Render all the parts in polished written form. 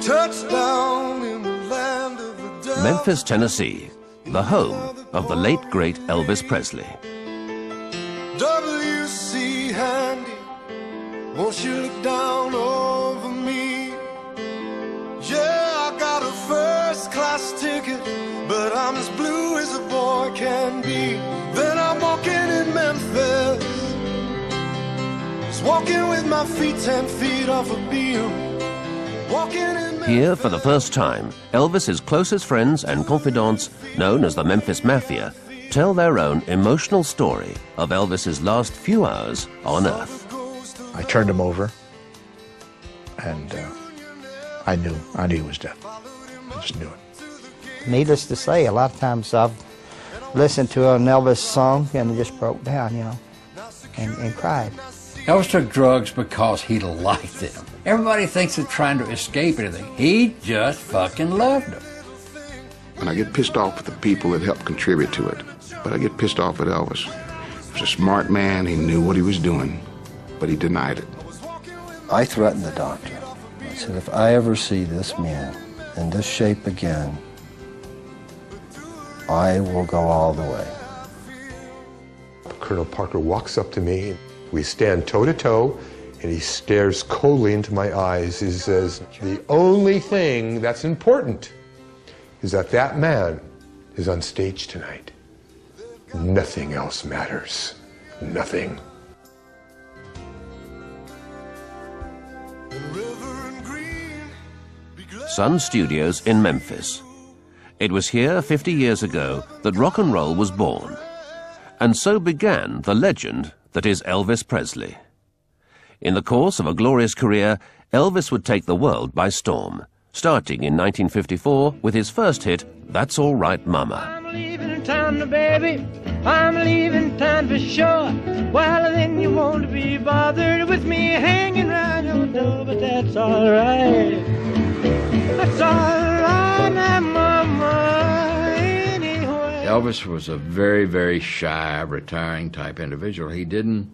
Touchdown in the land of the devil. Memphis, Tennessee, the home of the late, great Elvis Presley. W.C. Handy, won't you look down over me? Yeah, I got a first-class ticket, but I'm as blue as a boy can be. Then I'm walking in Memphis, just walking with my feet 10 feet off a beam. Walking in Here, for the first time, Elvis's closest friends and confidants, known as the Memphis Mafia, tell their own emotional story of Elvis's last few hours on Earth. I turned him over, and I knew he was dead. I just knew it. Needless to say, a lot of times I've listened to an Elvis song and it just broke down, you know, and cried. Elvis took drugs because he liked them. Everybody thinks they're trying to escape anything. He just fucking loved them. And I get pissed off at the people that helped contribute to it. But I get pissed off at Elvis. He was a smart man. He knew what he was doing, but he denied it. I threatened the doctor. I said, if I ever see this man in this shape again, I will go all the way. Colonel Parker walks up to me. We stand toe-to-toe, and he stares coldly into my eyes. He says, the only thing that's important is that that man is on stage tonight. Nothing else matters. Nothing. Sun Studios in Memphis. It was here 50 years ago that rock and roll was born. And so began the legend that is Elvis Presley. In the course of a glorious career, Elvis would take the world by storm, starting in 1954 with his first hit, That's All Right Mama. I'm leaving town, baby. I'm leaving town for sure. Well, then you won't be bothered with me hanging around your door, but that's all right. That's all right now, mama, anyway. Elvis was a very, very shy, retiring type individual. He didn't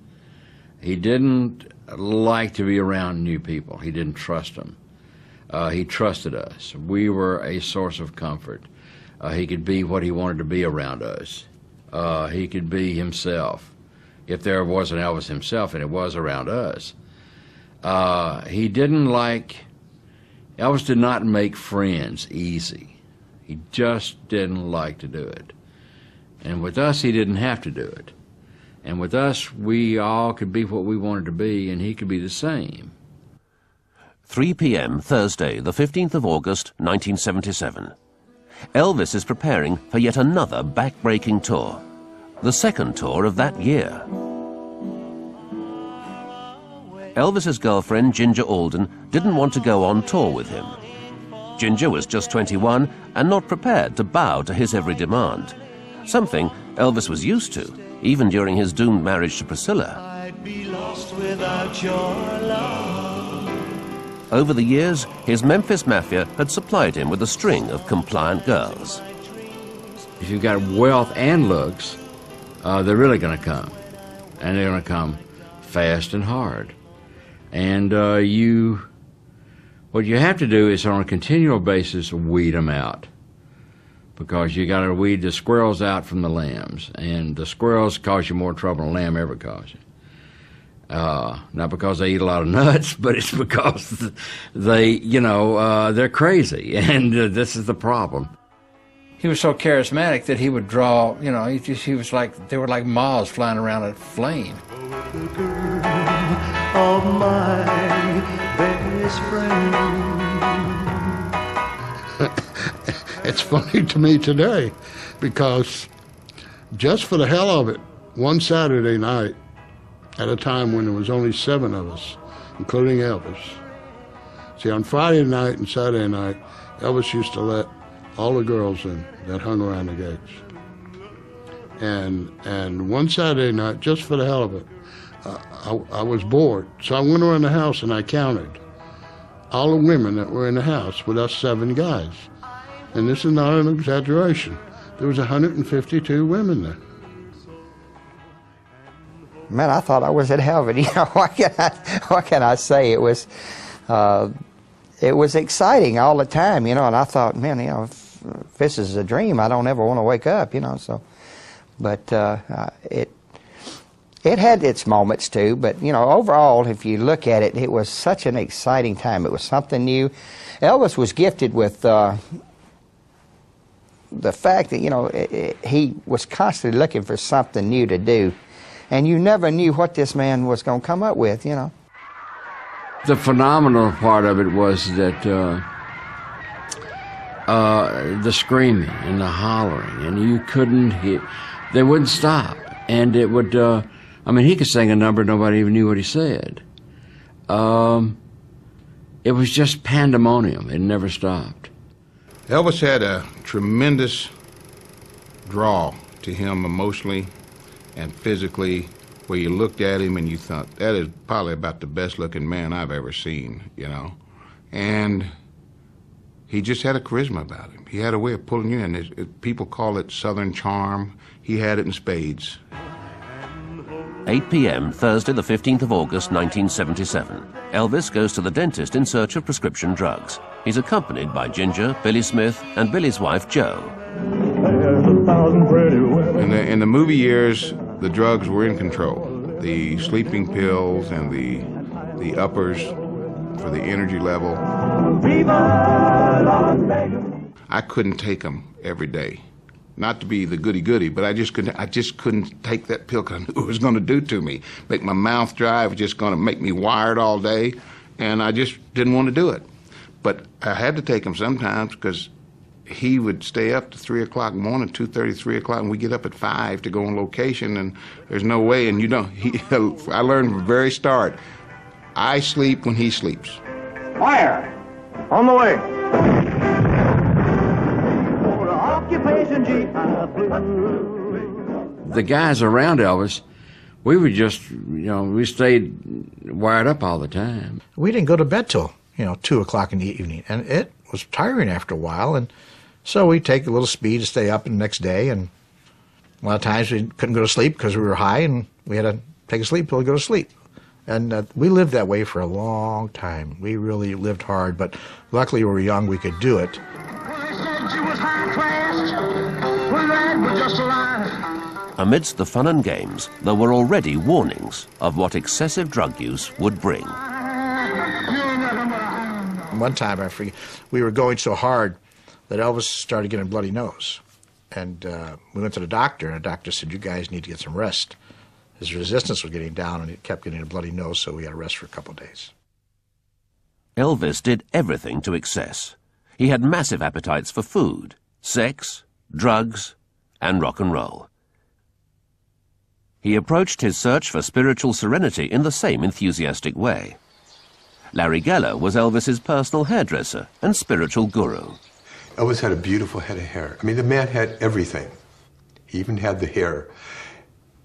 like to be around new people. He didn't trust them. He trusted us. We were a source of comfort. He could be what he wanted to be around us. He could be himself. If there was an Elvis himself, and it was around us. Elvis did not make friends easy. He just didn't like to do it. And with us, he didn't have to do it. And with us, we all could be what we wanted to be, and he could be the same. 3 p.m. Thursday, the 15th of August, 1977. Elvis is preparing for yet another back-breaking tour, the second tour of that year. Elvis's girlfriend, Ginger Alden, didn't want to go on tour with him. Ginger was just 21 and not prepared to bow to his every demand, something Elvis was used to, even during his doomed marriage to Priscilla. I'd be lost without your love. Over the years, his Memphis Mafia had supplied him with a string of compliant girls. If you've got wealth and looks, they're really going to come. And they're going to come fast and hard. And what you have to do is on a continual basis weed them out. Because you got to weed the squirrels out from the lambs. And the squirrels cause you more trouble than a lamb ever caused you. Not because they eat a lot of nuts, but it's because they, they're crazy. And this is the problem. He was so charismatic that he would draw, he was like, they were like moths flying around a flame. The girl of my best friend. It's funny to me today because just for the hell of it, one Saturday night, at a time when there was only 7 of us, including Elvis. See, on Friday night and Saturday night, Elvis used to let all the girls in that hung around the gates. And one Saturday night, just for the hell of it, I was bored. So I went around the house and I counted all the women that were in the house with us 7 guys. And this is not an exaggeration. There was 152 women there. Man, I thought I was in heaven. What can I say? It was it was exciting all the time, you know, and I thought, man, you know, if this is a dream, I don't ever want to wake up, you know, so. But it had its moments too, but, you know, overall, if you look at it, it was such an exciting time. It was something new. Elvis was gifted with the fact that, you know, he was constantly looking for something new to do, and you never knew what this man was going to come up with, you know. The phenomenal part of it was that the screaming and the hollering, and you couldn't hear. They wouldn't stop, and it would. I mean, he could sing a number, nobody even knew what he said. It was just pandemonium. It never stopped. Elvis had a tremendous draw to him emotionally and physically, where you looked at him and you thought, that is probably about the best-looking man I've ever seen, you know. And he just had a charisma about him. He had a way of pulling you in. People call it Southern charm. He had it in spades. 8 p.m., Thursday, the 15th of August, 1977. Elvis goes to the dentist in search of prescription drugs. He's accompanied by Ginger, Billy Smith, and Billy's wife, Jo. In the movie years, the drugs were in control. The sleeping pills and the uppers for the energy level. I couldn't take them every day. Not to be the goody-goody, but I just couldn't take that pill because I knew what it was going to do to me. Make my mouth dry. It was just going to make me wired all day, and I just didn't want to do it. But I had to take them sometimes because he would stay up to 3 o'clock in the morning, 2:30, 3 o'clock, and we get up at 5 to go on location, and there's no way. And you know, I learned from the very start, I sleep when he sleeps. Fire! On the way! The guys around Elvis, we would just, you know, we stayed wired up all the time. We didn't go to bed till, 2 o'clock in the evening, and it was tiring after a while, and so we'd take a little speed to stay up the next day, and a lot of times we couldn't go to sleep because we were high, and we had to take a sleep till we go to sleep. And we lived that way for a long time. We really lived hard, but luckily we were young, we could do it. Amidst the fun and games, there were already warnings of what excessive drug use would bring. One time, I forget, we were going so hard that Elvis started getting a bloody nose. And we went to the doctor, and the doctor said, you guys need to get some rest. His resistance was getting down, and he kept getting a bloody nose, so we had to rest for a couple of days. Elvis did everything to excess. He had massive appetites for food, sex, drugs, and rock and roll. He approached his search for spiritual serenity in the same enthusiastic way. Larry Geller was Elvis's personal hairdresser and spiritual guru. Elvis had a beautiful head of hair. I mean, the man had everything. He even had the hair.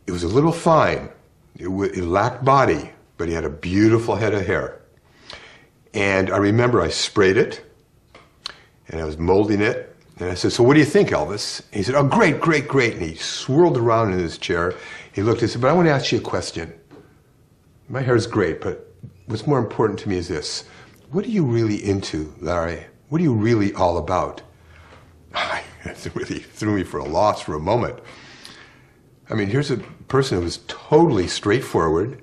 It was a little fine. It lacked body, but he had a beautiful head of hair. And I remember I sprayed it, and I was molding it, and I said, so what do you think, Elvis? And he said, oh, great, great, great. And he swirled around in his chair. He looked and said, but I want to ask you a question. My hair is great, but what's more important to me is this. What are you really into, Larry? What are you really all about? It really threw me for a loss for a moment. I mean, here's a person who was totally straightforward.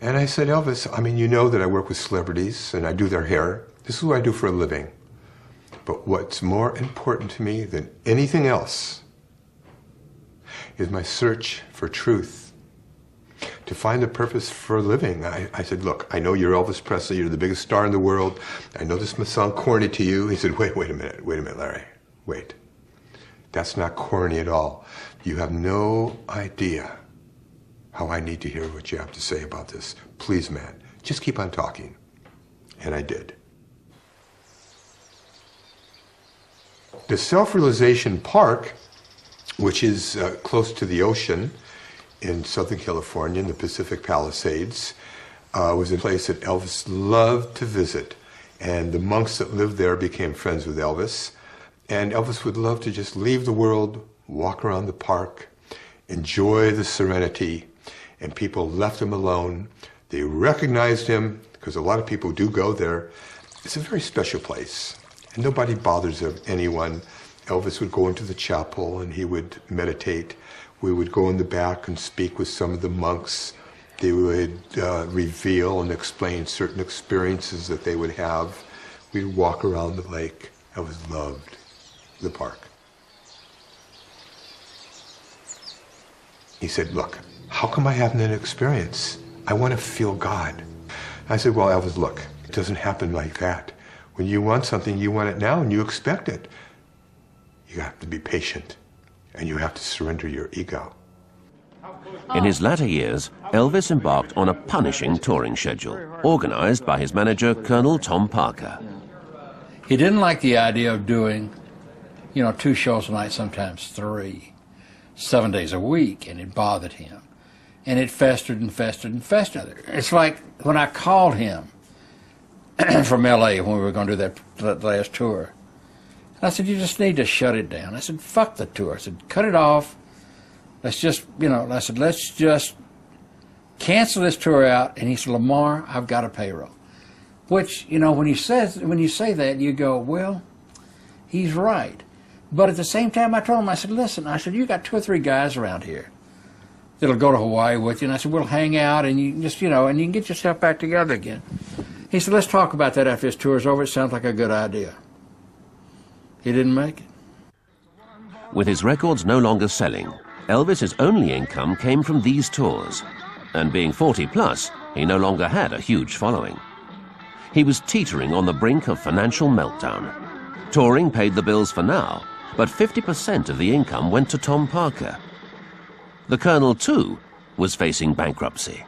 And I said, Elvis, I mean, you know that I work with celebrities and I do their hair. This is what I do for a living. But what's more important to me than anything else is my search for truth, to find the purpose for living. I said, look, I know you're Elvis Presley, you're the biggest star in the world. I know this must sound corny to you. He said, wait a minute, Larry, wait. That's not corny at all. You have no idea how I need to hear what you have to say about this. Please, man, just keep on talking. And I did. The Self-Realization Park, which is close to the ocean in Southern California in the Pacific Palisades, was a place that Elvis loved to visit. And the monks that lived there became friends with Elvis. And Elvis would love to just leave the world, walk around the park, enjoy the serenity, and people left him alone. They recognized him, because a lot of people do go there, It's a very special place, and nobody bothers anyone. Elvis would go into the chapel and he would meditate. We would go in the back and speak with some of the monks. They would reveal and explain certain experiences that they would have. We'd walk around the lake. Elvis loved the park. He said, look, how come I haven't an experience? I want to feel God. I said, well, Elvis, look, it doesn't happen like that. When you want something, you want it now and you expect it. You have to be patient and you have to surrender your ego. In his latter years, Elvis embarked on a punishing touring schedule, organized by his manager, Colonel Tom Parker. He didn't like the idea of doing, 2 shows a night, sometimes 3, 7 days a week, and it bothered him. And it festered and festered and festered. It's like when I called him from L.A. when we were going to do that last tour. And I said, you just need to shut it down. I said, fuck the tour. I said, cut it off. Let's just, I said, let's just cancel this tour out. And he said, Lamar, I've got a payroll. Which, when you say that, you go, well, he's right. But at the same time, I told him, I said, listen, you got 2 or 3 guys around here that'll go to Hawaii with you. And I said, we'll hang out and you just, and you can get yourself back together again. He said, let's talk about that after this tour's over. It sounds like a good idea. He didn't make it. With his records no longer selling, Elvis's only income came from these tours. And being 40 plus, he no longer had a huge following. He was teetering on the brink of financial meltdown. Touring paid the bills for now, but 50% of the income went to Tom Parker. The Colonel, too, was facing bankruptcy.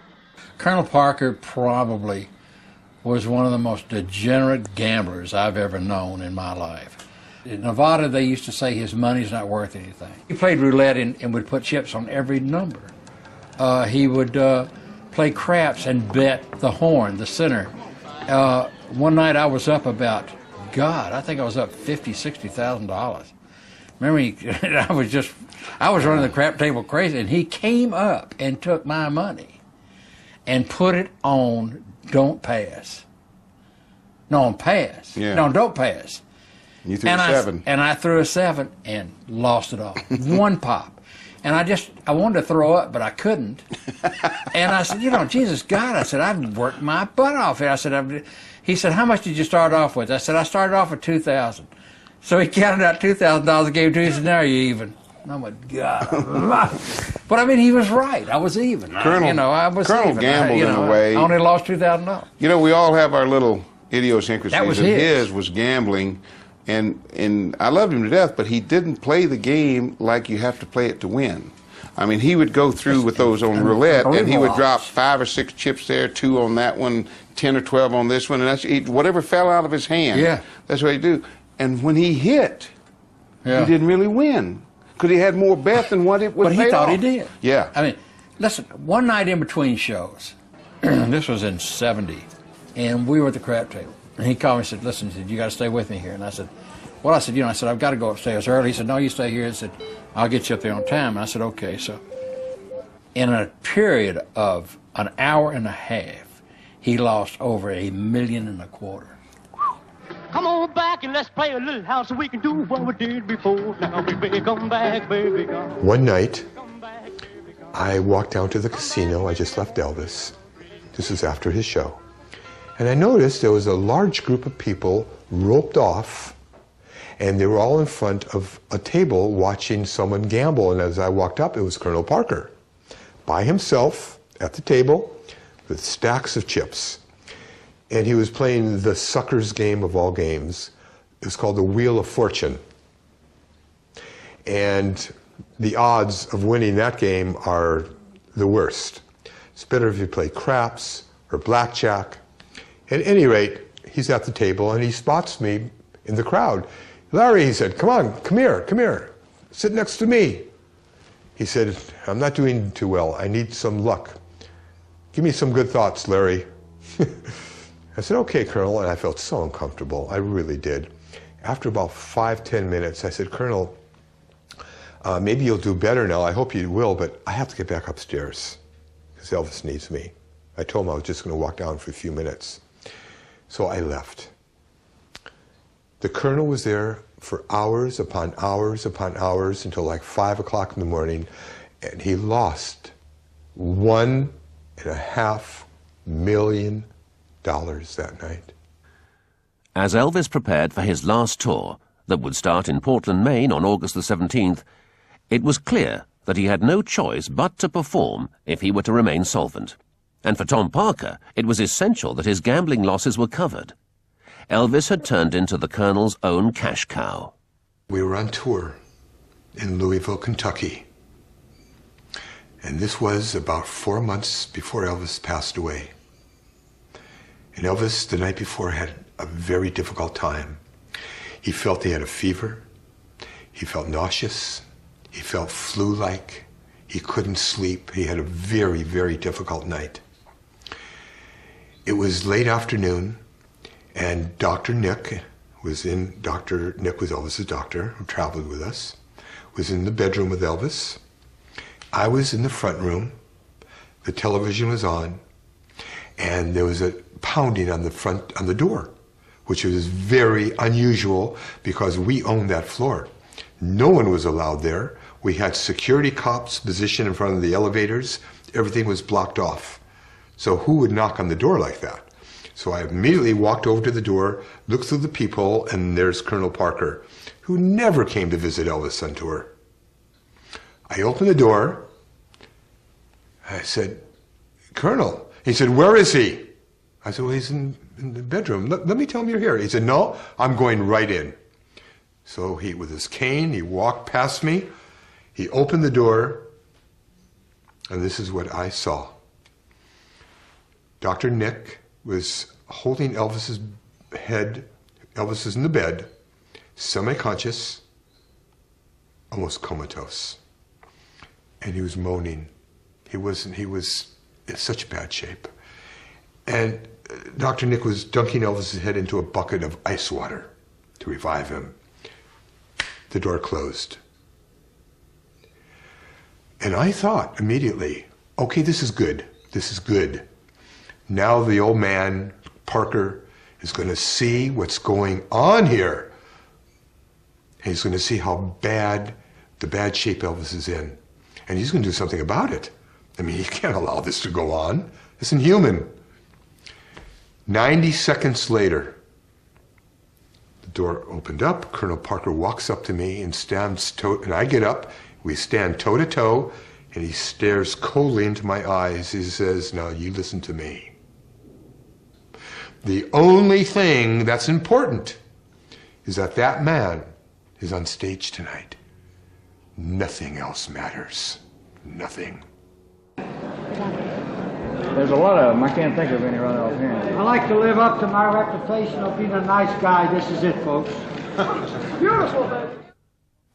Colonel Parker probably was one of the most degenerate gamblers I've ever known in my life. In Nevada, they used to say his money's not worth anything. He played roulette and would put chips on every number. He would play craps and bet the horn, the center. One night I was up about, I think I was up $50,000, $60,000. Remember, I was running the crap table crazy, and he came up and took my money and put it on don't pass. No, on pass. Yeah. No, don't pass. You threw a 7. And I threw a 7 and lost it all. 1 pop. And I wanted to throw up, but I couldn't. And I said, Jesus God, I said, I've worked my butt off here. I said, he said, how much did you start off with? I said, I started off with $2,000. So he counted out $2,000 and gave it to me. He said, now you're even. Oh my God. But he was right. I was even. Colonel, I was Colonel even. gambled in a way. I only lost $2,000. We all have our little idiosyncrasies. That was his was gambling. And I loved him to death, but he didn't play the game like you have to play it to win. He would go through with those on roulette, and he would drop 5 or 6 chips there, 2 on that one, 10 or 12 on this one, and that's whatever fell out of his hand. Yeah. That's what he'd do. And when he hit, he didn't really win because he had more bet than what it was. But he thought he did. Yeah. Listen, one night in between shows, this was in '70, and we were at the crap table. And he called me and said, listen, he said, you got to stay with me here. And I said, well, I've got to go upstairs early. He said, no, you stay here. He said, I'll get you up there on time. And I said, okay. So in a period of an hour and a half, he lost over $1.25 million. Come on back and let's play a little house so we can do what we did before. Now, baby, come back, baby, come. One night, I walked down to the casino. I just left Elvis. This was after his show. And I noticed there was a large group of people roped off, and they were all in front of a table watching someone gamble. And as I walked up, it was Colonel Parker, by himself at the table with stacks of chips. And he was playing the sucker's game of all games. It was called the Wheel of Fortune. And the odds of winning that game are the worst. It's better if you play craps or blackjack. At any rate, he's at the table and he spots me in the crowd. Larry, he said, come on, come here, sit next to me. He said, I'm not doing too well. I need some luck. Give me some good thoughts, Larry. I said, okay, Colonel, and I felt so uncomfortable. I really did. After about 5-10 minutes, I said, Colonel, maybe you'll do better now. I hope you will, but I have to get back upstairs because Elvis needs me. I told him I was just going to walk down for a few minutes. So I left. The Colonel was there for hours upon hours upon hours until like 5 o'clock in the morning, and he lost $1.5 million that night. As Elvis prepared for his last tour, that would start in Portland, Maine on August the 17th, it was clear that he had no choice but to perform if he were to remain solvent. And for Tom Parker, it was essential that his gambling losses were covered. Elvis had turned into the Colonel's own cash cow. We were on tour in Louisville, Kentucky. And this was about 4 months before Elvis passed away. And Elvis, the night before, had a very difficult time. He felt he had a fever. He felt nauseous. He felt flu-like. He couldn't sleep. He had a very, very difficult night. It was late afternoon, and Dr. Nick was Elvis's doctor, who traveled with us, was in the bedroom with Elvis. I was in the front room. The television was on, and there was a pounding on the door, which was very unusual because we owned that floor. No one was allowed there. We had security cops positioned in front of the elevators. Everything was blocked off. So who would knock on the door like that? So I immediately walked over to the door, looked through the peephole, and there's Colonel Parker, who never came to visit Elvis on tour. I opened the door. I said, "Colonel." He said, "Where is he?" I said, "Well, he's in the bedroom. Let me tell him you're here." He said, "No, I'm going right in." So he, with his cane, he walked past me. He opened the door, and this is what I saw. Dr. Nick was holding Elvis's head. Elvis is in the bed, semi-conscious, almost comatose. And he was moaning. He was in such bad shape. And Dr. Nick was dunking Elvis's head into a bucket of ice water to revive him. The door closed. And I thought immediately, okay, this is good. This is good. Now the old man, Parker, is going to see what's going on here. And he's going to see how bad, the bad shape Elvis is in. And he's going to do something about it. I mean, he can't allow this to go on. It's inhuman. 90 seconds later, the door opened up. Colonel Parker walks up to me and and I get up. We stand toe to toe, and he stares coldly into my eyes. He says, "Now you listen to me. The only thing that's important is that that man is on stage tonight. Nothing else matters. Nothing." There's a lot of them. I can't think of any right offhand. I like to live up to my reputation of being a nice guy. This is it, folks. Beautiful, baby.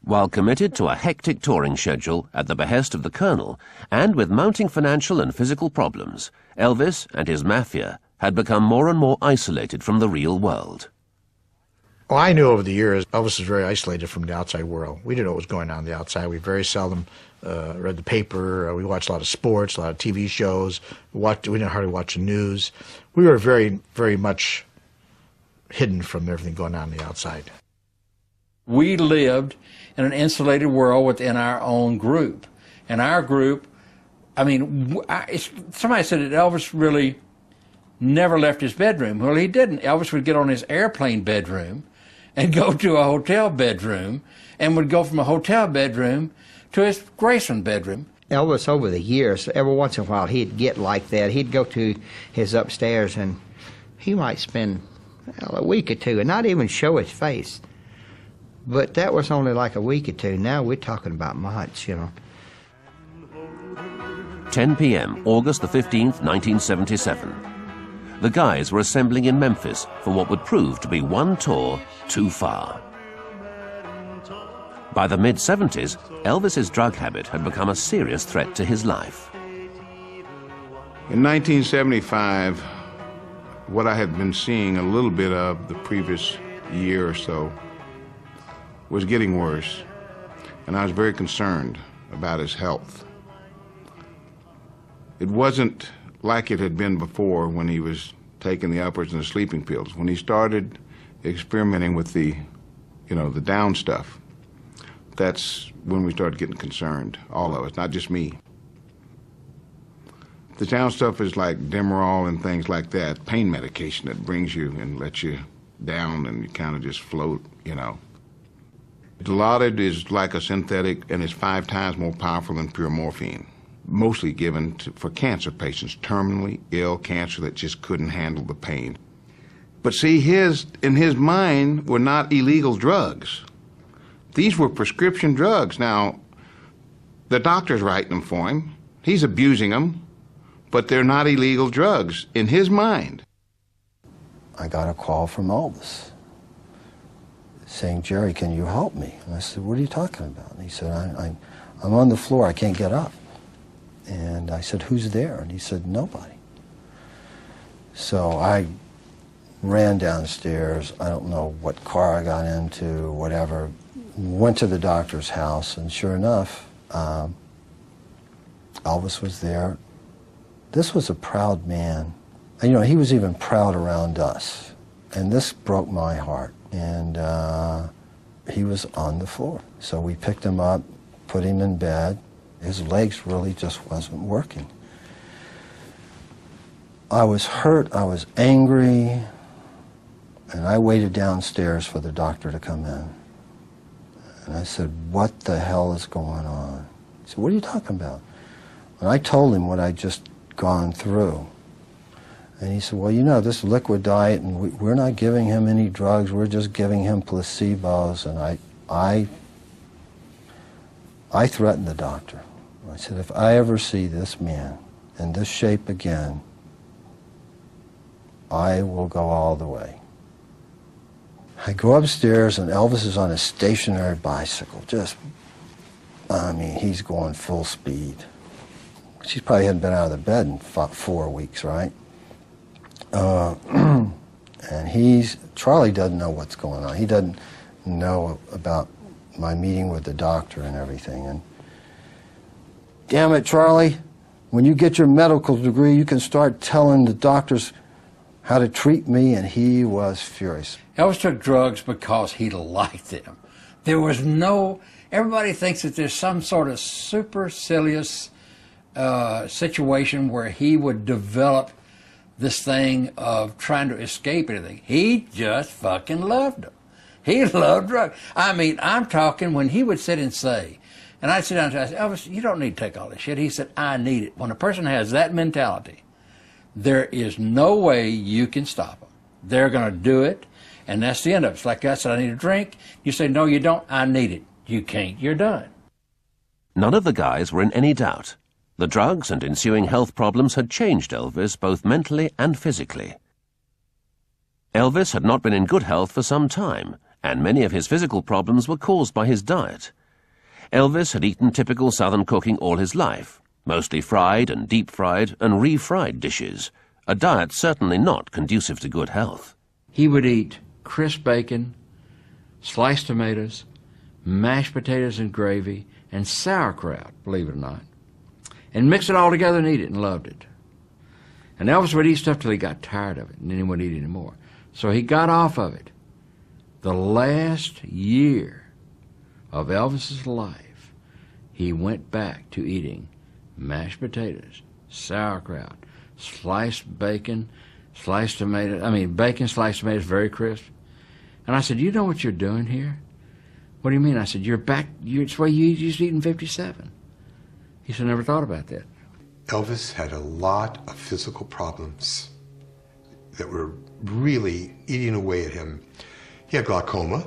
While committed to a hectic touring schedule at the behest of the Colonel, and with mounting financial and physical problems, Elvis and his mafia had become more and more isolated from the real world. Well, I knew over the years Elvis was very isolated from the outside world. We didn't know what was going on the outside. We very seldom read the paper. We watched a lot of sports, a lot of TV shows. We didn't hardly watch the news. We were very, very much hidden from everything going on the outside. We lived in an insulated world within our own group. And our group, I mean, somebody said that Elvis really never left his bedroom. Well, he didn't. Elvis would get on his airplane bedroom and go to a hotel bedroom, and would go from a hotel bedroom to his Graceland bedroom. Elvis, over the years, every once in a while, he'd get like that. He'd go to his upstairs, and he might spend a week or two and not even show his face. But that was only like a week or two. Now we're talking about months, you know. 10 p.m., August the 15th, 1977. The guys were assembling in Memphis for what would prove to be one tour too far. By the mid-70s, Elvis's drug habit had become a serious threat to his life. In 1975, what I had been seeing a little bit of the previous year or so was getting worse, and I was very concerned about his health. It wasn't like it had been before when he was taking the uppers and the sleeping pills. When he started experimenting with the down stuff, that's when we started getting concerned, all of us, not just me. The down stuff is like Demerol and things like that, pain medication that brings you and lets you down and you kind of just float, Dilaudid is like a synthetic and is 5 times more powerful than pure morphine, mostly given for cancer patients, terminally ill cancer that just couldn't handle the pain. But see, in his mind were not illegal drugs. These were prescription drugs. Now, the doctor's writing them for him. He's abusing them, but they're not illegal drugs in his mind. I got a call from Elvis saying, "Jerry, can you help me?" And I said, "What are you talking about?" And he said, I'm on the floor, I can't get up. And I said, "Who's there?" And he said, "Nobody." So I ran downstairs. I don't know what car I got into, whatever. Went to the doctor's house, and sure enough, Elvis was there. This was a proud man. And, he was even proud around us. And this broke my heart. And he was on the floor. So we picked him up, put him in bed. His legs really just wasn't working. I was hurt, I was angry, and I waited downstairs for the doctor to come in. And I said, "What the hell is going on?" He said, "What are you talking about?" And I told him what I'd just gone through. And he said, "Well, this liquid diet, and we're not giving him any drugs, we're just giving him placebos." And I threatened the doctor. I said, "If I ever see this man in this shape again, I will go all the way." I go upstairs, and Elvis is on a stationary bicycle. He's going full speed. She probably hadn't been out of the bed in 4 weeks, right? And Charlie doesn't know what's going on. He doesn't know about my meeting with the doctor and everything. And damn it, Charlie, when you get your medical degree, you can start telling the doctors how to treat me. And he was furious. Elvis took drugs because he liked them. There was everybody thinks that there's some sort of supercilious situation where he would develop this thing of trying to escape anything. He just fucking loved them. He loved drugs. I'm talking when he would sit and say, and I'd sit down and say, "Elvis, you don't need to take all this shit." He said, "I need it." When a person has that mentality, there is no way you can stop them. They're going to do it, and that's the end of it. It's like I said, "I need a drink." You say, "No, you don't." "I need it." You can't. You're done. None of the guys were in any doubt. The drugs and ensuing health problems had changed Elvis both mentally and physically. Elvis had not been in good health for some time, and many of his physical problems were caused by his diet. Elvis had eaten typical Southern cooking all his life, mostly fried and deep-fried and refried dishes, a diet certainly not conducive to good health. He would eat crisp bacon, sliced tomatoes, mashed potatoes and gravy, and sauerkraut, believe it or not, and mix it all together and eat it, and loved it. And Elvis would eat stuff till he got tired of it, and then he wouldn't eat it anymore. So he got off of it. The last year of Elvis's life, he went back to eating mashed potatoes, sauerkraut, sliced bacon, sliced tomatoes, bacon, sliced tomatoes, very crisp. And I said, "You know what you're doing here?" "What do you mean?" I said, "You're back, it's the way you used to eat in 57. He said, "Never thought about that." Elvis had a lot of physical problems that were really eating away at him. He had glaucoma.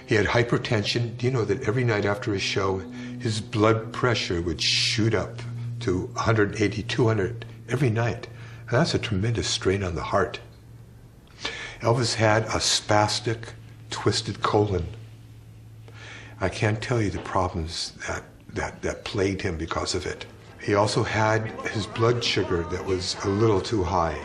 He had hypertension. Do you know that every night after his show, his blood pressure would shoot up to 180, 200 every night? And that's a tremendous strain on the heart. Elvis had a spastic, twisted colon. I can't tell you the problems that plagued him because of it. He also had his blood sugar that was a little too high.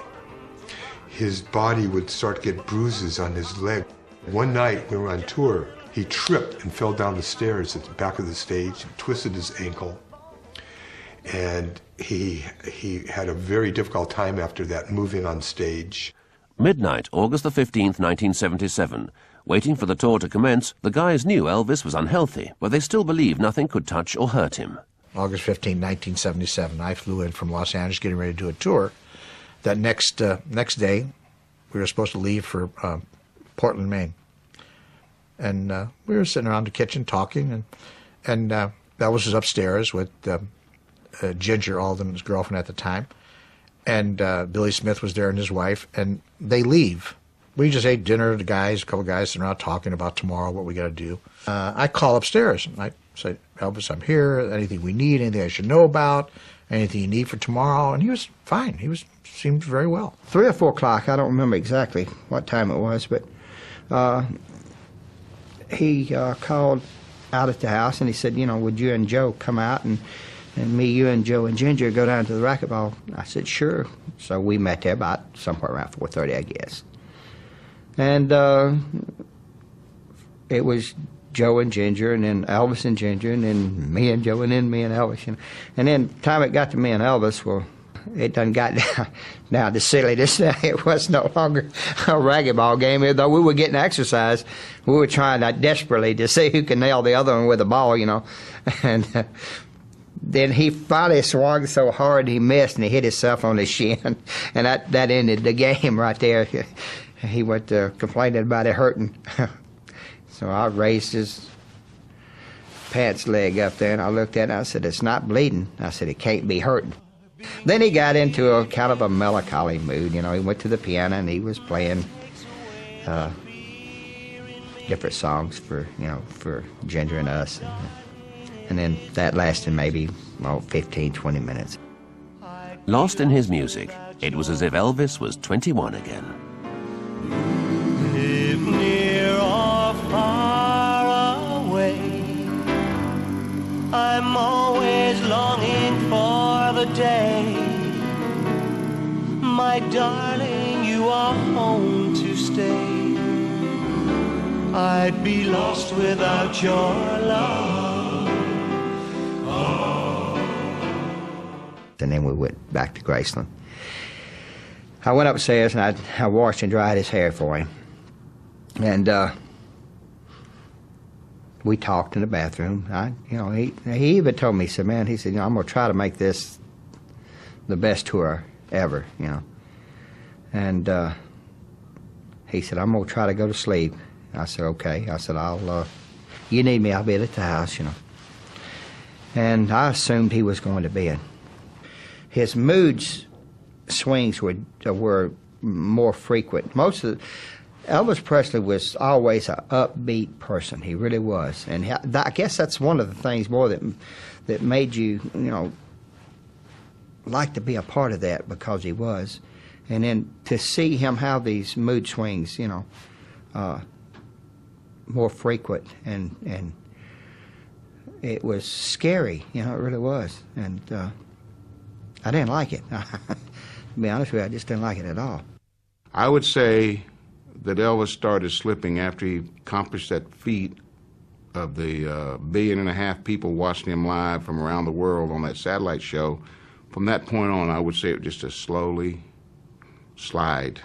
His body would start to get bruises on his leg. One night we were on tour, he tripped and fell down the stairs at the back of the stage and twisted his ankle. And he had a very difficult time after that moving on stage. Midnight, August the 15th, 1977. Waiting for the tour to commence, the guys knew Elvis was unhealthy, but they still believed nothing could touch or hurt him. August 15, 1977, I flew in from Los Angeles getting ready to do a tour. That next day, we were supposed to leave for Portland, Maine. And we were sitting around the kitchen talking, and Elvis was upstairs with Ginger Alden's girlfriend at the time, and Billy Smith was there and his wife, and they leave. We just ate dinner, the guys, a couple of guys sitting around talking about tomorrow, what we got to do. I call upstairs, and I say, Elvis, I'm here, anything we need, anything I should know about, anything you need for tomorrow, and he was fine. He seemed very well. 3 or 4 o'clock, I don't remember exactly what time it was, but he called out at the house, and he said, you know, would you and Joe come out, and me, you, and Joe and Ginger go down to the racquetball? I said, sure. So we met there about somewhere around 4:30, I guess. And it was Joe and Ginger, and then Elvis and Ginger, and then me and Joe, and then me and Elvis. You know. And then the time it got to me and Elvis, well, it done got down to silliness. It was no longer a racquetball game. Though we were getting exercise, we were trying desperately to see who could nail the other one with the ball, you know. And then he finally swung so hard he missed, and he hit himself on his shin. And that ended the game right there. He went complaining about it hurting. So I raised his pants leg up there, and I looked at it, and I said, it's not bleeding. I said, it can't be hurting. Then he got into a kind of a melancholy mood. You know, he went to the piano, and he was playing different songs for Ginger and us. And then that lasted maybe 15, 20 minutes. Lost in his music, it was as if Elvis was 21 again. Live near or far away, I'm always longing for the day, my darling, you are home to stay. I'd be lost without your love. Oh. And then we went back to Graceland. I went upstairs and I washed and dried his hair for him. And we talked in the bathroom. He even told me, he said, man, he said, I'm going to try to make this the best tour ever, you know. And he said, I'm going to try to go to sleep. I said, okay. I said, you need me, I'll be at the house, you know. And I assumed he was going to bed. His mood swings were more frequent. Elvis Presley was always an upbeat person. He really was, and I guess that's one of the things more that made you like to be a part of that, because he was. And then to see him have these mood swings, more frequent, and it was scary. It really was, and I didn't like it. To be honest with you, I just didn't like it at all. I would say that Elvis started slipping after he accomplished that feat of the 1.5 billion people watching him live from around the world on that satellite show. From that point on, I would say it was just a slowly slide.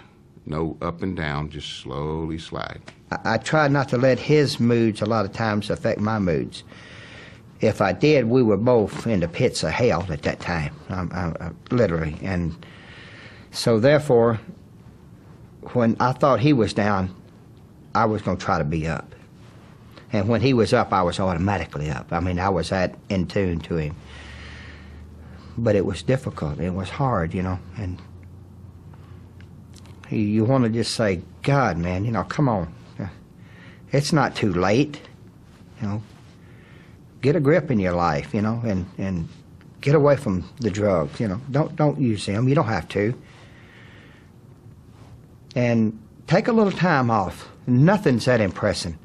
No up and down, just slowly slide. I tried not to let his moods a lot of times affect my moods. If I did, we were both in the pits of hell at that time, literally. And so therefore, when I thought he was down, I was going to try to be up. And when he was up, I was automatically up. I mean, I was in tune to him. But it was difficult. It was hard, and you want to just say, God, man, come on. It's not too late, Get a grip in your life, and get away from the drugs, Don't use them. You don't have to. And take a little time off. Nothing's that impressing.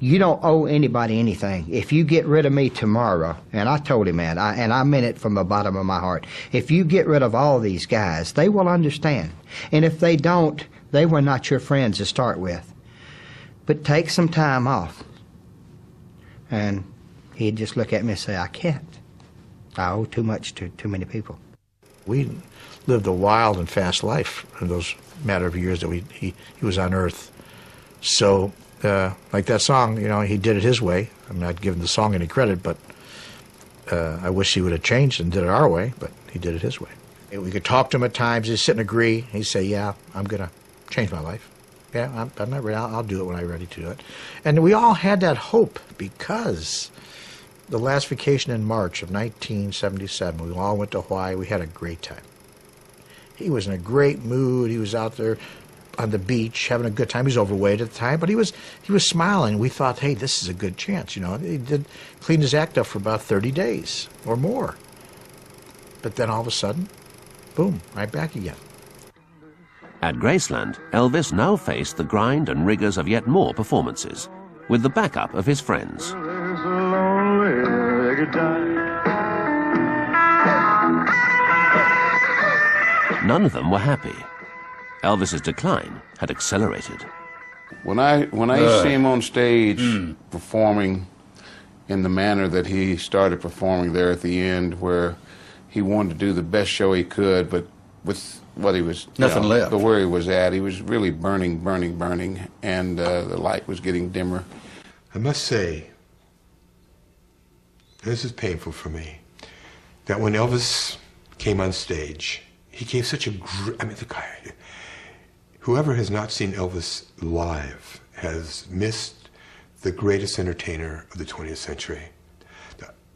You don't owe anybody anything. If you get rid of me tomorrow, and I told him that, and I meant it from the bottom of my heart, if you get rid of all these guys, they will understand. And if they don't, they were not your friends to start with. But take some time off. And he'd just look at me and say, I can't. I owe too much to too many people. We lived a wild and fast life in those matter of years that he was on Earth. So, like that song, you know, he did it his way. I'm not giving the song any credit, but I wish he would have changed and did it our way, but he did it his way. We could talk to him at times. He'd sit and agree. He'd say, yeah, I'm going to change my life. Yeah, I'm not ready. I'll do it when I'm ready to do it. And we all had that hope because the last vacation in March of 1977, we all went to Hawaii. We had a great time. He was in a great mood. He was out there on the beach having a good time. He was overweight at the time, but he was smiling. We thought, hey, this is a good chance. You know, he cleaned his act up for about 30 days or more. But then all of a sudden, boom, right back again. At Graceland, Elvis now faced the grind and rigors of yet more performances, with the backup of his friends. None of them were happy. Elvis's decline had accelerated. When I see him on stage performing in the manner that he started performing there at the end, where he wanted to do the best show he could, but with what he was, nothing left. But where he was at, he was really burning, and the light was getting dimmer. I must say, this is painful for me, that when Elvis came on stage, he gave such a I mean, the guy, whoever has not seen Elvis live has missed the greatest entertainer of the 20th century,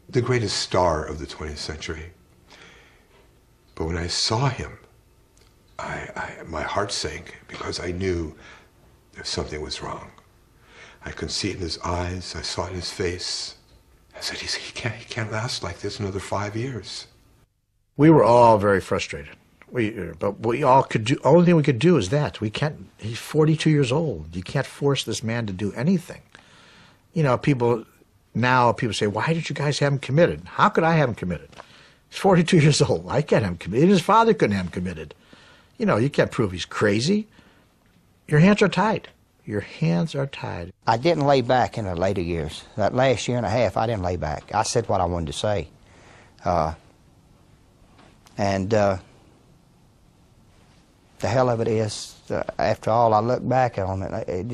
the greatest star of the 20th century. But when I saw him, my heart sank because I knew that something was wrong. I could see it in his eyes. I saw it in his face. I said, he can't last like this another 5 years. We were all very frustrated. But we all could do. Only thing we could do is that we can't. He's 42 years old. You can't force this man to do anything. You know, people say, "Why did you guys have him committed?" How could I have him committed? He's 42 years old. I can't have him committed. His father couldn't have him committed. You know, you can't prove he's crazy. Your hands are tied. Your hands are tied. I didn't lay back in the later years. That last year and a half, I didn't lay back. I said what I wanted to say. The hell of it is, after all, I look back on it, it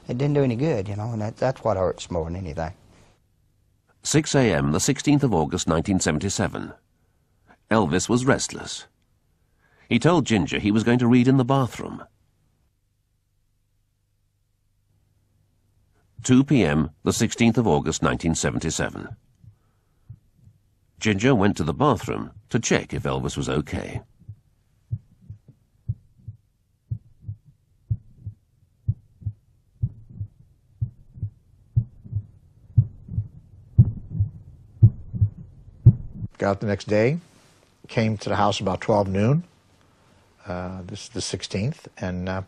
didn't do any good, you know, and that's what hurts more than anything. 6 a.m., the 16th of August, 1977. Elvis was restless. He told Ginger he was going to read in the bathroom. 2 p.m., the 16th of August, 1977. Ginger went to the bathroom to check if Elvis was okay. Got out the next day, came to the house about 12 noon. This is the 16th, and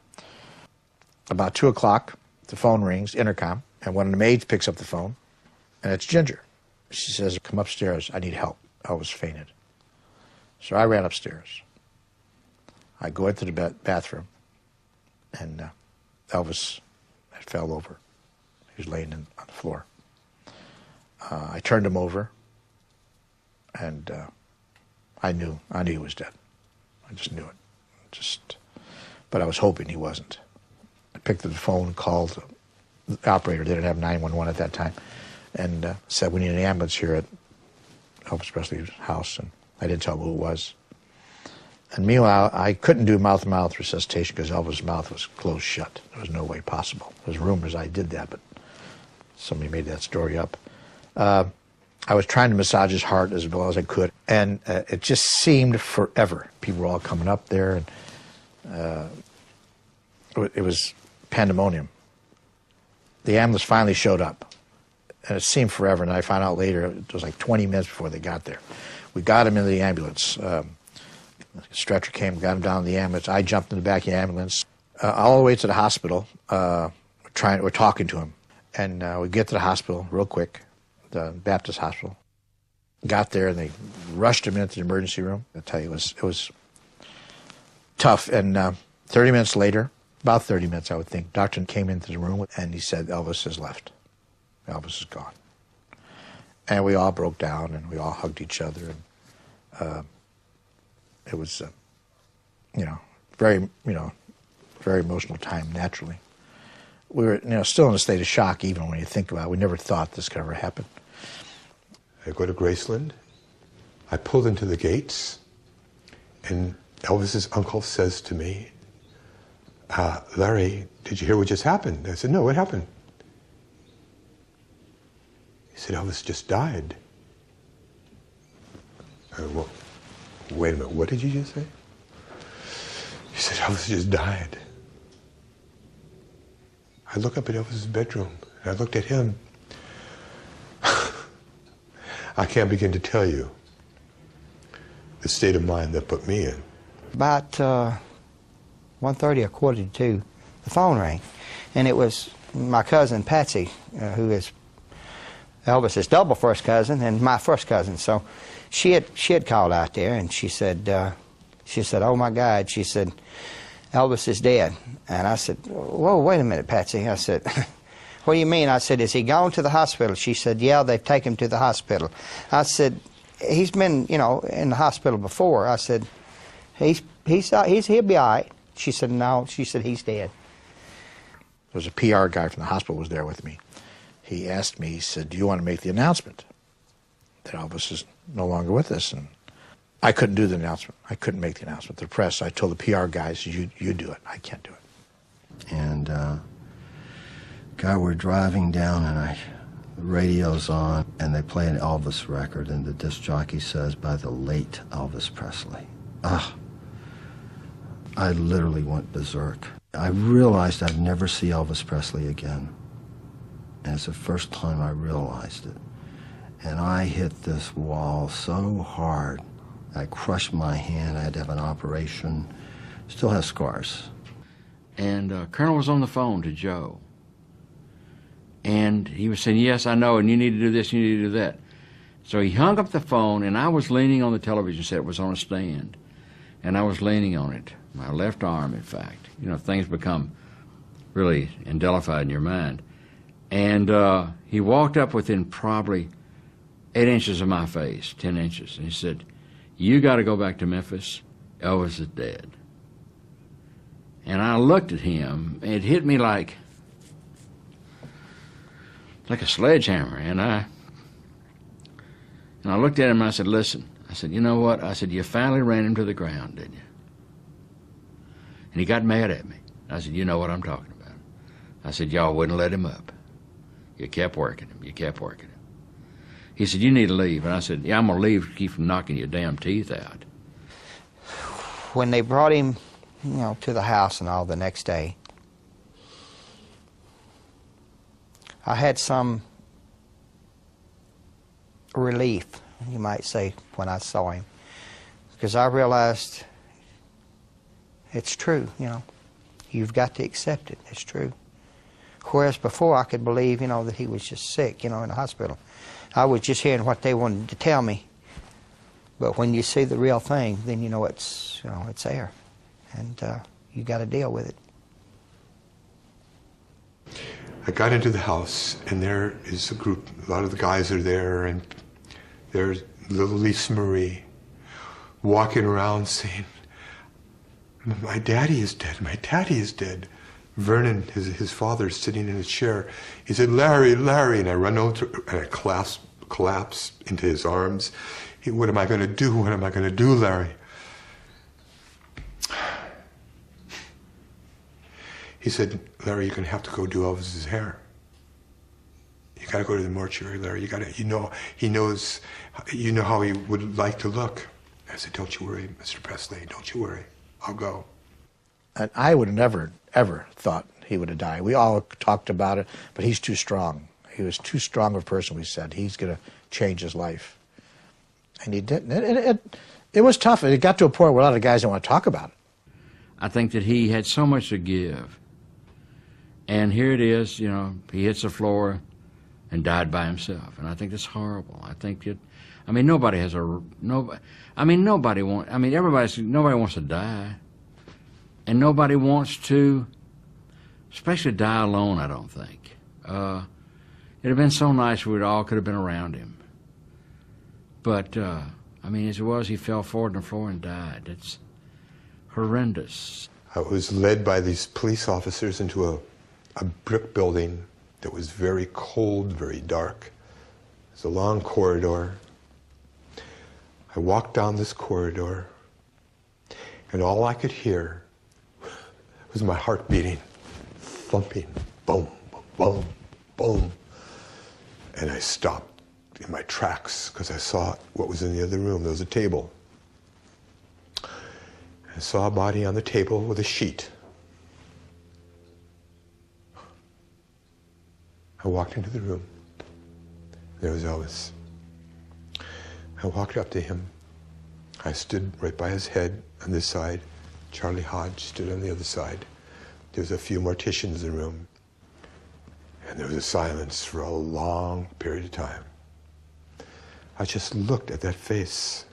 about 2 o'clock, the phone rings, intercom, and one of the maids picks up the phone, and it's Ginger. She says, "Come upstairs, I need help. Elvis fainted." So I ran upstairs. I go into the bathroom, and Elvis had fell over. He was laying on the floor. I turned him over, and I knew he was dead. I just knew it. But I was hoping he wasn't. I picked up the phone, called the operator. They didn't have 911 at that time, and said, "We need an ambulance here at Elvis Presley's house." And I didn't tell him who it was. And meanwhile, I couldn't do mouth-to-mouth resuscitation because Elvis' mouth was closed shut. There was no way possible. There's rumors I did that, but somebody made that story up. I was trying to massage his heart as well as I could, and it just seemed forever. People were all coming up there, and it was pandemonium. The ambulance finally showed up, and it seemed forever, and I found out later it was like 20 minutes before they got there. We got him into the ambulance. The stretcher came, got him down in the ambulance. I jumped in the back of the ambulance. All the way to the hospital, we're talking to him, and we get to the hospital real quick. The Baptist hospital. Got there and they rushed him into the emergency room. I tell you, it was tough. And 30 minutes later, about 30 minutes I would think, doctor came into the room and he said, "Elvis has left. Elvis is gone." And we all broke down and we all hugged each other. And it was, very very, very emotional time, naturally. We were, still in a state of shock, even when you think about it. We never thought this could ever happen. I go to Graceland. I pulled into the gates, and Elvis's uncle says to me, Larry, did you hear what just happened? I said, no, what happened? He said, Elvis just died. I said, well, wait a minute, what did you just say? He said, Elvis just died. I look up at Elvis's bedroom, and I looked at him. I can't begin to tell you the state of mind that put me in. About 1:30 or 1:45, the phone rang, and it was my cousin Patsy, who is Elvis's double first cousin and my first cousin. So she had called out there, and she said, "Oh my God," she said, "Elvis is dead." And I said, "Whoa, wait a minute, Patsy." I said, "What do you mean?" I said, "Is he gone to the hospital?" She said, "Yeah, they've taken him to the hospital." I said, "He's been, in the hospital before." I said, he'll be all right." She said, "No." She said, "He's dead." There was a PR guy from the hospital was there with me. He asked me, he said, "Do you want to make the announcement that Elvis is no longer with us?" And I couldn't do the announcement. I couldn't make the announcement. The press, I told the PR guys, you do it. I can't do it. And God, we're driving down, and the radio's on, and they play an Elvis record, and the disc jockey says, "By the late Elvis Presley." I literally went berserk. I realized I'd never see Elvis Presley again. And it's the first time I realized it. And I hit this wall so hard, I crushed my hand. I had to have an operation. Still have scars. And Colonel was on the phone to Joe. And he was saying, "Yes, I know, and you need to do this, you need to do that." So he hung up the phone, and I was leaning on the television set. It was on a stand. And I was leaning on it, my left arm, in fact. Things become really indelified in your mind. And he walked up within probably 8 inches of my face, 10 inches, and he said, "You got to go back to Memphis. Elvis is dead." And I looked at him, and it hit me like a sledgehammer. And I looked at him, and I said, "Listen," I said, "you know what?" I said, "You finally ran him to the ground, didn't you?" And he got mad at me. I said, "You know what I'm talking about." I said, "Y'all wouldn't let him up. You kept working him. You kept working him." He said, "You need to leave." And I said, "Yeah, I'm going to leave to keep from knocking your damn teeth out." When they brought him, to the house and all the next day, I had some relief, you might say, when I saw him, because I realized it's true, You've got to accept it. It's true. Whereas before I could believe, that he was just sick, in the hospital. I was just hearing what they wanted to tell me. But when you see the real thing, then it's there, and you got to deal with it. I got into the house, and there is a group. A lot of the guys are there, and there's little Lisa Marie walking around saying, "My daddy is dead. My daddy is dead." Vernon, his father, is sitting in a chair. He said, "Larry, Larry," and I run over and I collapse into his arms. "What am I going to do? What am I going to do, Larry?" He said, "Larry, you're going to have to go do Elvis's hair. You got to go to the mortuary, Larry. You got to, he knows, how he would like to look." I said, "Don't you worry, Mr. Presley. Don't you worry. I'll go." And I would have never, ever thought he would have died. We all talked about it, but he's too strong. He was too strong of a person, we said. He's going to change his life. And he didn't. It was tough. It got to a point where a lot of guys didn't want to talk about it. I think that he had so much to give. And here it is, he hits the floor and died by himself. And I think that's horrible. I think that, nobody wants to die. And nobody wants to, especially die alone, I don't think. It'd have been so nice if we all could have been around him. But, as it was, he fell forward on the floor and died. It's horrendous. I was led by these police officers into a brick building that was very cold, very dark. It was a long corridor. I walked down this corridor, and all I could hear was my heart beating, thumping, boom, boom, boom. And I stopped in my tracks because I saw what was in the other room. There was a table. I saw a body on the table with a sheet. I walked into the room. There was Elvis. I walked up to him. I stood right by his head on this side. Charlie Hodge stood on the other side. There was a few morticians in the room. And there was a silence for a long period of time. I just looked at that face,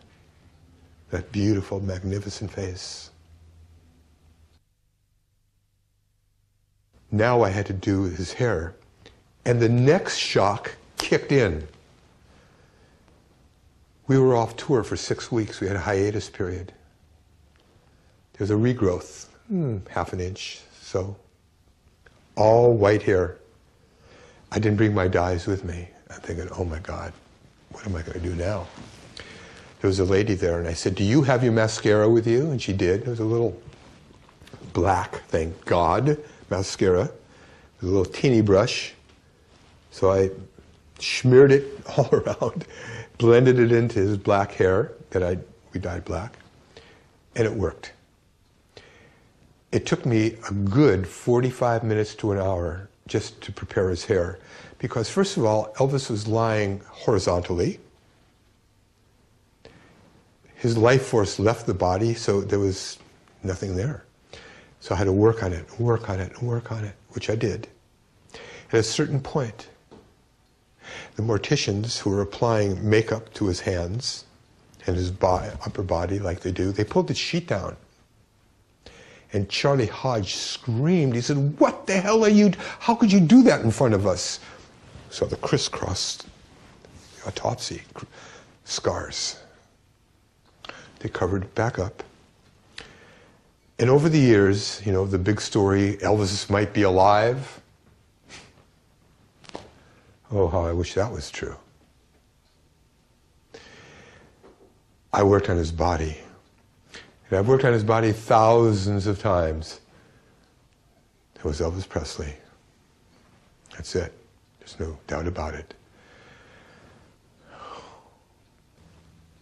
that beautiful, magnificent face. Now I had to do his hair. And the next shock kicked in. We were off tour for 6 weeks. We had a hiatus period. There was a regrowth, half an inch, so. All white hair. I didn't bring my dyes with me. I'm thinking, oh my God, what am I going to do now? There was a lady there, and I said, do you have your mascara with you? And she did. It was a little black, thank God, mascara. It was a little teeny brush. So I smeared it all around, blended it into his black hair that we dyed black, and it worked. It took me a good 45 minutes to an hour just to prepare his hair, because first of all, Elvis was lying horizontally. His life force left the body, so there was nothing there. So I had to work on it, work on it, work on it, which I did. At a certain point, the morticians who were applying makeup to his hands and his upper body like they do, they pulled the sheet down. And Charlie Hodge screamed. He said, what the hell are you, how could you do that in front of us? So the crisscross autopsy scars. They covered it back up. And over the years, you know, the big story, Elvis might be alive. Oh, how I wish that was true. I worked on his body. And I've worked on his body thousands of times. It was Elvis Presley. That's it. There's no doubt about it.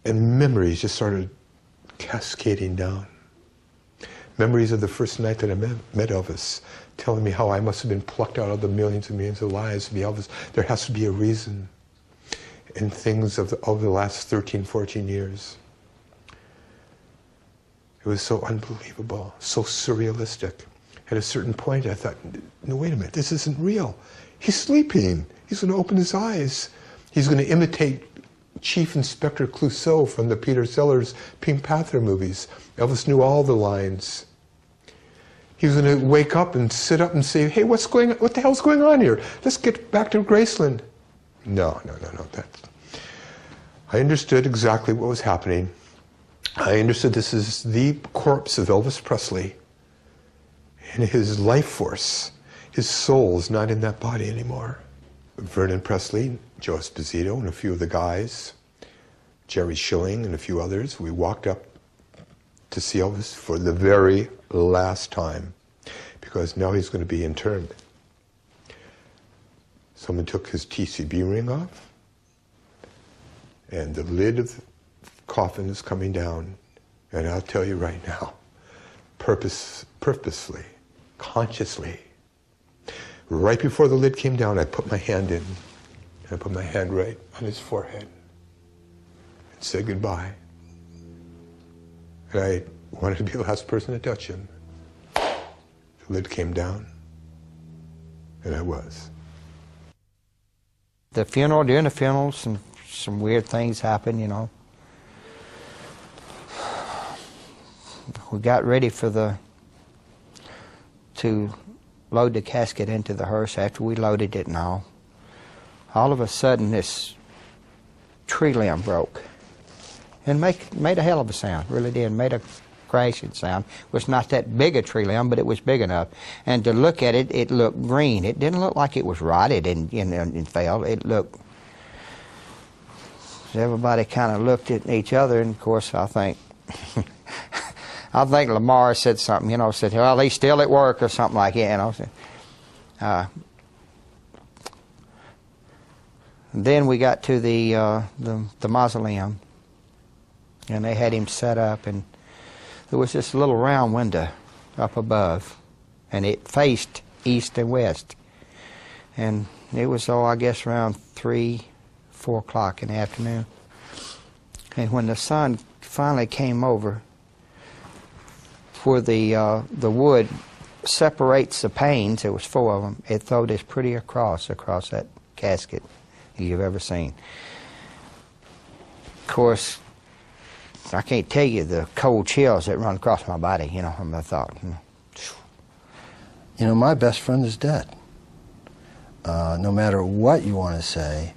And memories just started cascading down. Memories of the first night that I met Elvis, telling me how I must have been plucked out of the millions and millions of lives to be Elvis. There has to be a reason. And things of the last 13, 14 years. It was so unbelievable, so surrealistic. At a certain point, I thought, no, wait a minute, this isn't real. He's sleeping. He's going to open his eyes. He's going to imitate Chief Inspector Clouseau from the Peter Sellers Pink Panther movies. Elvis knew all the lines. He was going to wake up and sit up and say, hey, what the hell's going on here? Let's get back to Graceland. No. I understood exactly what was happening. I understood this is the corpse of Elvis Presley. And his life force, his soul is not in that body anymore. Vernon Presley, Joe Esposito, and a few of the guys, Jerry Schilling and a few others, we walked up to see Elvis for the very last time, because now he's going to be interned. Someone took his TCB ring off, and the lid of the coffin is coming down, and I'll tell you right now, purposefully, consciously, right before the lid came down, I put my hand in, and I put my hand right on his forehead, and said goodbye. And I wanted to be the last person to touch him. The lid came down, and I was. The funeral, during the funeral, some weird things happened, you know. We got ready to load the casket into the hearse. After we loaded it and all of a sudden this tree limb broke and made a hell of a sound, really did. Made a crashing sound. It was not that big a tree limb, but it was big enough. And to look at it, it looked green. It didn't look like it was rotted and fell. It looked... Everybody kind of looked at each other, and of course, I think Lamar said something, said, well, he's still at work or something like that, Then we got to the mausoleum, and they had him set up, and there was this little round window up above, and it faced east and west. And it was, I guess, around 3, 4 o'clock in the afternoon. And when the sun finally came over, where the wood separates the panes, there was 4 of them, it threw this pretty across that casket you've ever seen. Of course, I can't tell you the cold chills that run across my body, from the thought. My best friend is dead. No matter what you want to say,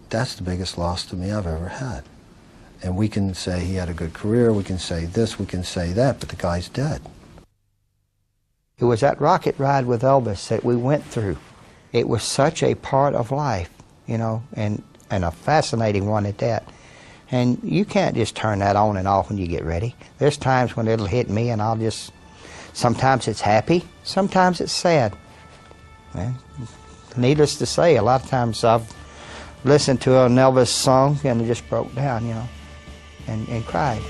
that's the biggest loss to me I've ever had. And we can say he had a good career, we can say this, we can say that, but the guy's dead. It was that rocket ride with Elvis that we went through. It was such a part of life, and a fascinating one at that. And you can't just turn that on and off when you get ready. There's times when it'll hit me and I'll just, sometimes it's happy, sometimes it's sad. And needless to say, a lot of times I've listened to an Elvis song and it just broke down, and cried.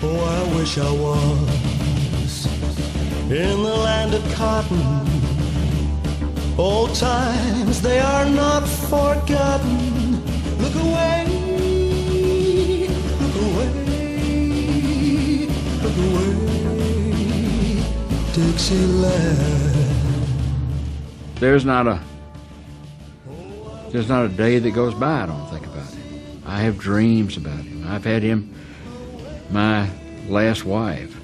Oh, I wish I was in the land of cotton. Old times, they are not forgotten. Look away, look away, look away, Dixieland. There's not a day that goes by I don't think about him. I have dreams about him. I've had him, my last wife.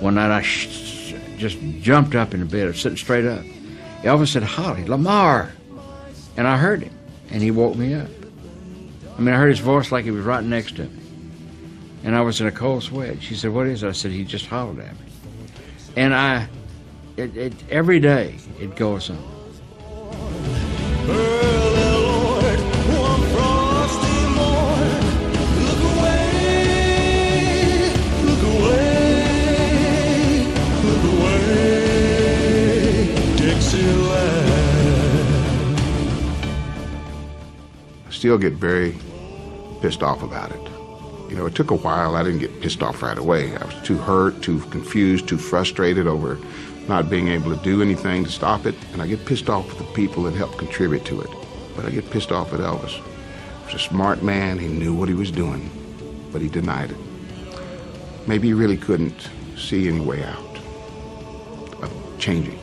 One night I just jumped up in the bed, sitting straight up. Elvis said, "Holly, Lamar," and I heard him, and he woke me up. I heard his voice like he was right next to me, and I was in a cold sweat. She said, "What is it?" I said, "He just hollered at me," and every day it goes on. Still get very pissed off about it. It took a while. I didn't get pissed off right away. I was too hurt, too confused, too frustrated over not being able to do anything to stop it. And I get pissed off with the people that helped contribute to it. But I get pissed off at Elvis. He was a smart man. He knew what he was doing, but he denied it. Maybe he really couldn't see any way out of changing.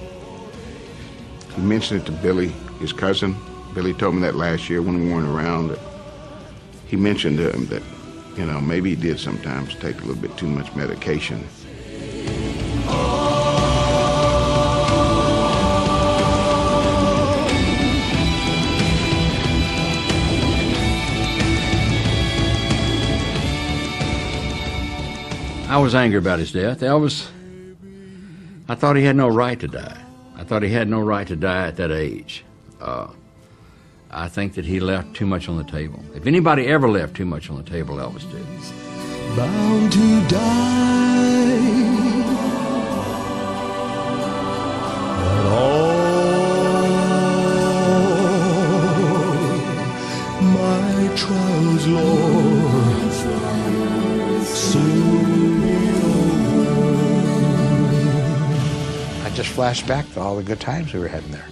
He mentioned it to Billy, his cousin. Billy told me that last year when we weren't around. That he mentioned to him that, maybe he did sometimes take a little bit too much medication. I was angry about his death. Elvis, I thought he had no right to die. I thought he had no right to die at that age. I think that he left too much on the table. If anybody ever left too much on the table, Elvis did. Bound to die, and all my trials, Lord, soon be over. I just flashed back to all the good times we were having there.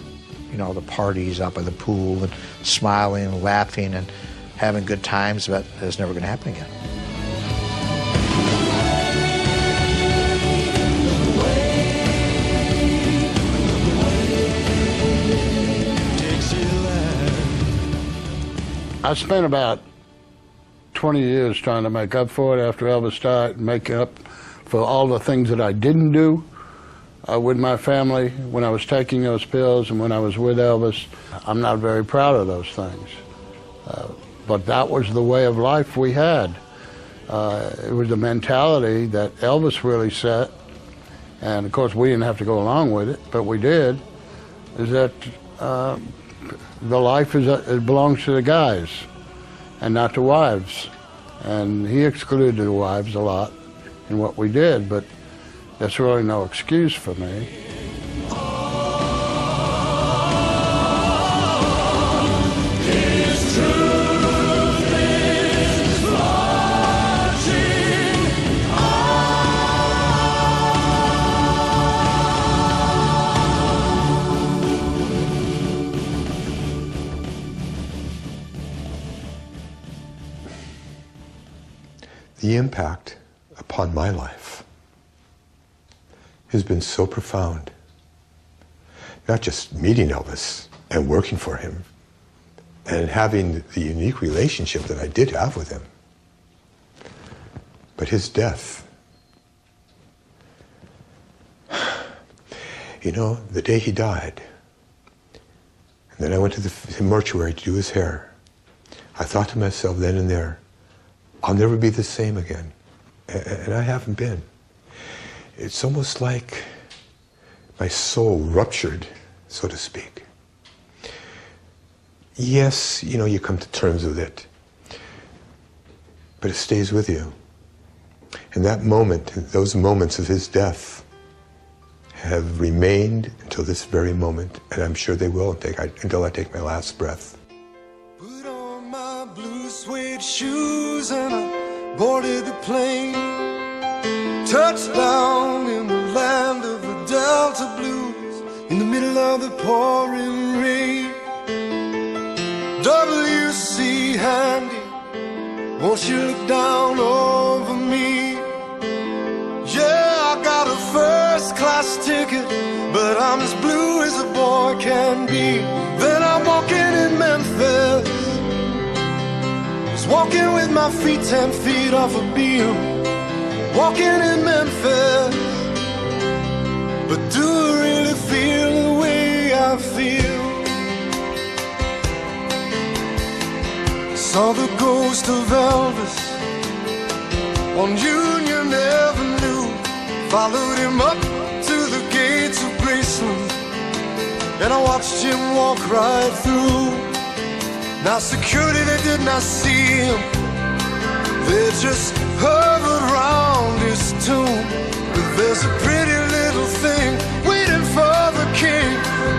The parties up at the pool and smiling and laughing and having good times, but it's never going to happen again. I spent about 20 years trying to make up for it after Elvis died, and make up for all the things that I didn't do with my family when I was taking those pills and when I was with Elvis. I'm not very proud of those things. But that was the way of life we had. It was the mentality that Elvis really set, and of course we didn't have to go along with it, but we did, is that the life it belongs to the guys and not the wives. And he excluded the wives a lot in what we did, but that's really no excuse for me. The impact upon my life has been so profound. Not just meeting Elvis and working for him and having the unique relationship that I did have with him, but his death. You know, the day he died, and then I went to the mortuary to do his hair, I thought to myself then and there, I'll never be the same again. And I haven't been. It's almost like my soul ruptured, so to speak. Yes, you know, you come to terms with it, but it stays with you. And that moment, those moments of his death have remained until this very moment, and I'm sure they will until I take my last breath. Put on my blue suede shoes and I boarded the plane. Touchdown in the land of the Delta Blues, in the middle of the pouring rain. W.C. Handy, won't you look down over me? Yeah, I got a first-class ticket, but I'm as blue as a boy can be. Then I'm walking in Memphis, walking with my feet 10 feet off a beam. Walking in Memphis, but do I really feel the way I feel? Saw the ghost of Elvis on Union Avenue. Followed him up to the gates of Graceland, and I watched him walk right through. Now security, they did not see him, they just hovered around his tomb. But there's a pretty little thing waiting for the king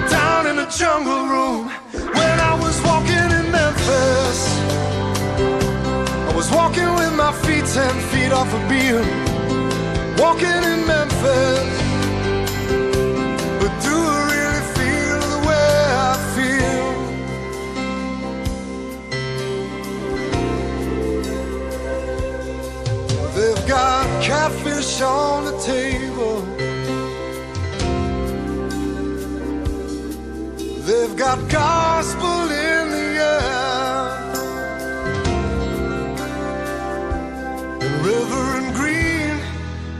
down in the jungle room. When I was walking in Memphis, I was walking with my feet 10 feet off a beam. Walking in Memphis, but do I really feel the way I feel? They've got catfish on the table, they've got gospel in the air, and Reverend Green,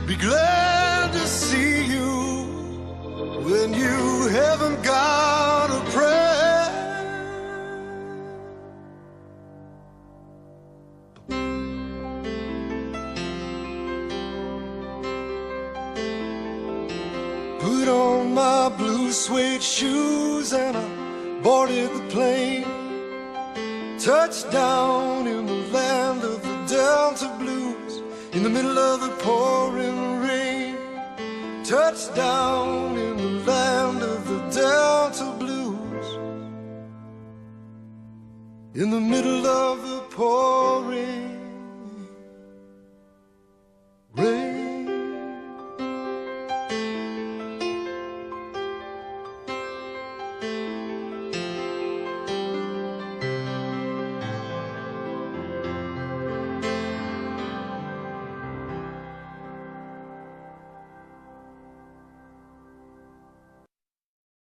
be glad to see you when you haven't got a prayer. Put on my blue suede shoes and I boarded the plane. Touchdown in the land of the Delta Blues, in the middle of the pouring rain. Touchdown in the land of the Delta Blues, in the middle of